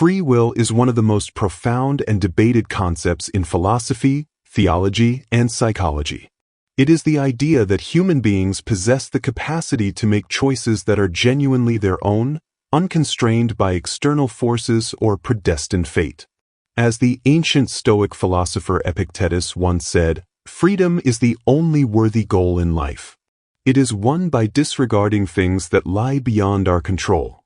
Free will is one of the most profound and debated concepts in philosophy, theology, and psychology. It is the idea that human beings possess the capacity to make choices that are genuinely their own, unconstrained by external forces or predestined fate. As the ancient Stoic philosopher Epictetus once said, "Freedom is the only worthy goal in life. It is won by disregarding things that lie beyond our control."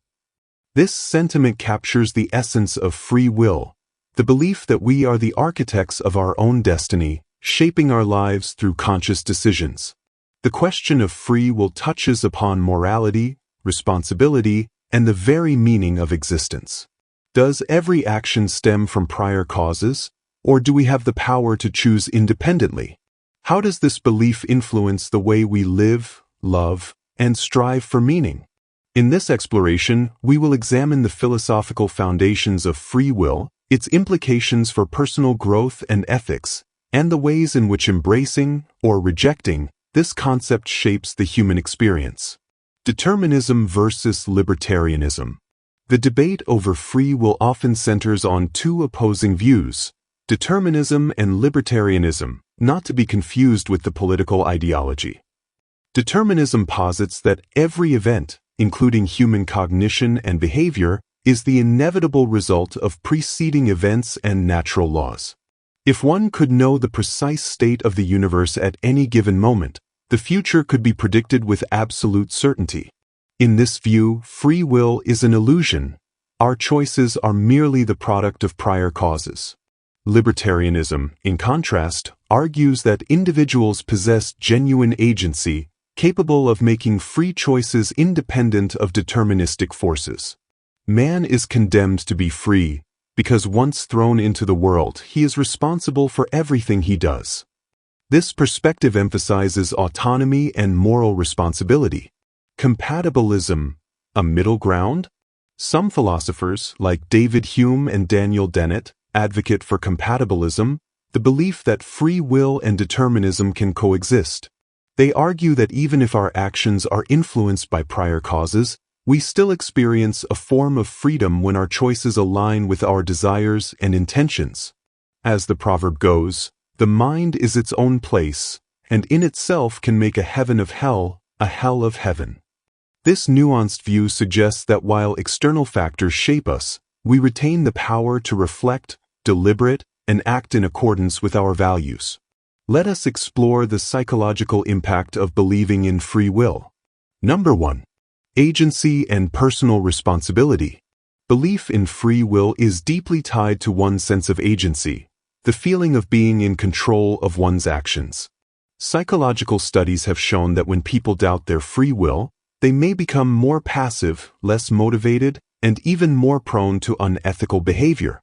This sentiment captures the essence of free will, the belief that we are the architects of our own destiny, shaping our lives through conscious decisions. The question of free will touches upon morality, responsibility, and the very meaning of existence. Does every action stem from prior causes, or do we have the power to choose independently? How does this belief influence the way we live, love, and strive for meaning? In this exploration, we will examine the philosophical foundations of free will, its implications for personal growth and ethics, and the ways in which embracing or rejecting this concept shapes the human experience. Determinism versus libertarianism. The debate over free will often centers on two opposing views, determinism and libertarianism, not to be confused with the political ideology. Determinism posits that every event, including human cognition and behavior, is the inevitable result of preceding events and natural laws. If one could know the precise state of the universe at any given moment, the future could be predicted with absolute certainty. In this view, free will is an illusion. Our choices are merely the product of prior causes. Libertarianism, in contrast, argues that individuals possess genuine agency, capable of making free choices independent of deterministic forces. Man is condemned to be free, because once thrown into the world, he is responsible for everything he does. This perspective emphasizes autonomy and moral responsibility. Compatibilism, a middle ground? Some philosophers, like David Hume and Daniel Dennett, advocate for compatibilism, the belief that free will and determinism can coexist. They argue that even if our actions are influenced by prior causes, we still experience a form of freedom when our choices align with our desires and intentions. As the proverb goes, the mind is its own place, and in itself can make a heaven of hell, a hell of heaven. This nuanced view suggests that while external factors shape us, we retain the power to reflect, deliberate, and act in accordance with our values. Let us explore the psychological impact of believing in free will. Number 1. Agency and personal responsibility. Belief in free will is deeply tied to one's sense of agency, the feeling of being in control of one's actions. Psychological studies have shown that when people doubt their free will, they may become more passive, less motivated, and even more prone to unethical behavior.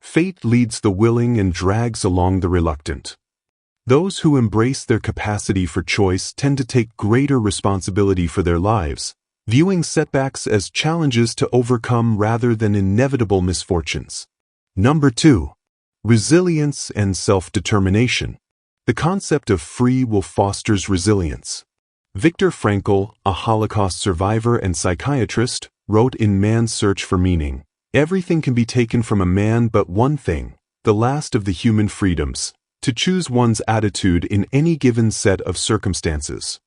Fate leads the willing and drags along the reluctant. Those who embrace their capacity for choice tend to take greater responsibility for their lives, viewing setbacks as challenges to overcome rather than inevitable misfortunes. Number 2. Resilience and self-determination. The concept of free will fosters resilience. Viktor Frankl, a Holocaust survivor and psychiatrist, wrote in Man's Search for Meaning, "Everything can be taken from a man but one thing, the last of the human freedoms, to choose one's attitude in any given set of circumstances."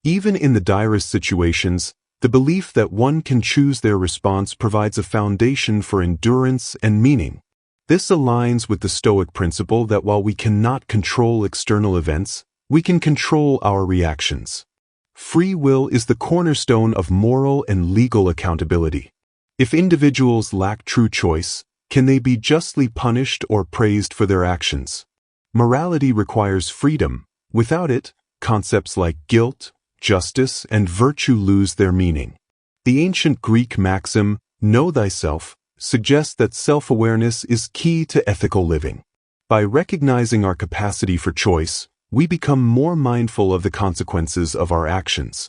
Even in the direst situations, the belief that one can choose their response provides a foundation for endurance and meaning. This aligns with the Stoic principle that while we cannot control external events, we can control our reactions. Free will is the cornerstone of moral and legal accountability. If individuals lack true choice, can they be justly punished or praised for their actions? Morality requires freedom. Without it, concepts like guilt, justice, and virtue lose their meaning. The ancient Greek maxim, "Know thyself," suggests that self-awareness is key to ethical living. By recognizing our capacity for choice, we become more mindful of the consequences of our actions.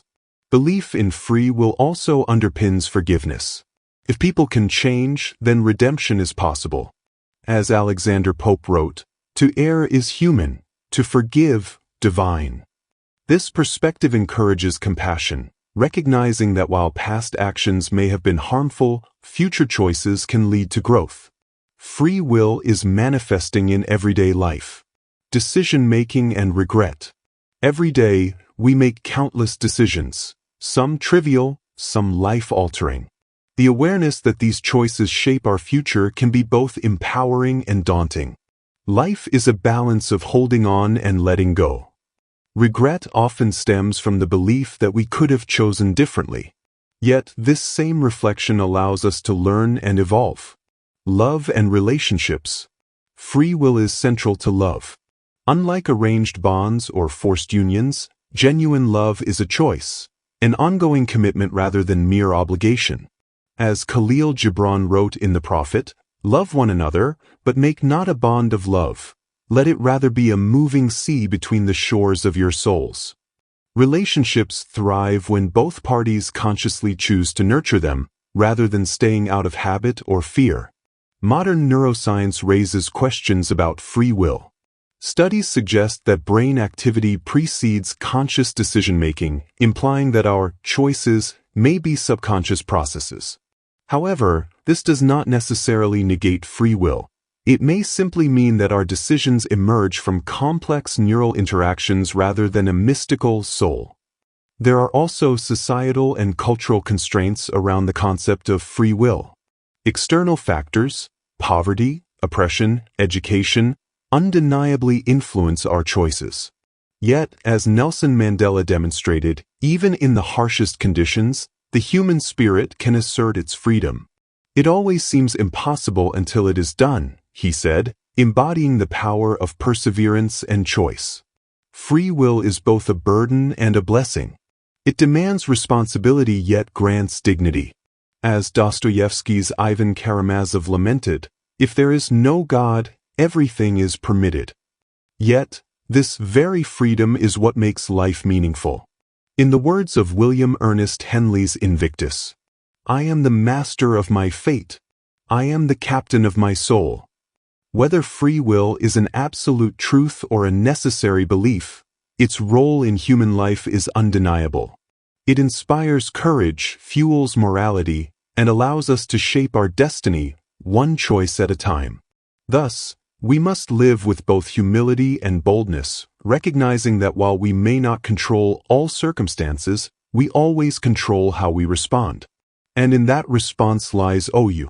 Belief in free will also underpins forgiveness. If people can change, then redemption is possible. As Alexander Pope wrote, "To err is human, to forgive, divine." This perspective encourages compassion, recognizing that while past actions may have been harmful, future choices can lead to growth. Free will is manifesting in everyday life. Decision-making and regret. Every day, we make countless decisions, some trivial, some life-altering. The awareness that these choices shape our future can be both empowering and daunting. Life is a balance of holding on and letting go. Regret often stems from the belief that we could have chosen differently. Yet, this same reflection allows us to learn and evolve. Love and relationships. Free will is central to love. Unlike arranged bonds or forced unions, genuine love is a choice, an ongoing commitment rather than mere obligation. As Khalil Gibran wrote in The Prophet, "Love one another, but make not a bond of love. Let it rather be a moving sea between the shores of your souls." Relationships thrive when both parties consciously choose to nurture them, rather than staying out of habit or fear. Modern neuroscience raises questions about free will. Studies suggest that brain activity precedes conscious decision-making, implying that our choices may be subconscious processes. However, this does not necessarily negate free will. It may simply mean that our decisions emerge from complex neural interactions rather than a mystical soul. There are also societal and cultural constraints around the concept of free will. External factors, poverty, oppression, education, undeniably influence our choices. Yet, as Nelson Mandela demonstrated, even in the harshest conditions, the human spirit can assert its freedom. "It always seems impossible until it is done," he said, embodying the power of perseverance and choice. Free will is both a burden and a blessing. It demands responsibility yet grants dignity. As Dostoevsky's Ivan Karamazov lamented, "If there is no God, everything is permitted." Yet, this very freedom is what makes life meaningful. In the words of William Ernest Henley's Invictus, "I am the master of my fate. I am the captain of my soul." Whether free will is an absolute truth or a necessary belief, its role in human life is undeniable. It inspires courage, fuels morality, and allows us to shape our destiny, one choice at a time. Thus, we must live with both humility and boldness, recognizing that while we may not control all circumstances, we always control how we respond. And in that response lies you.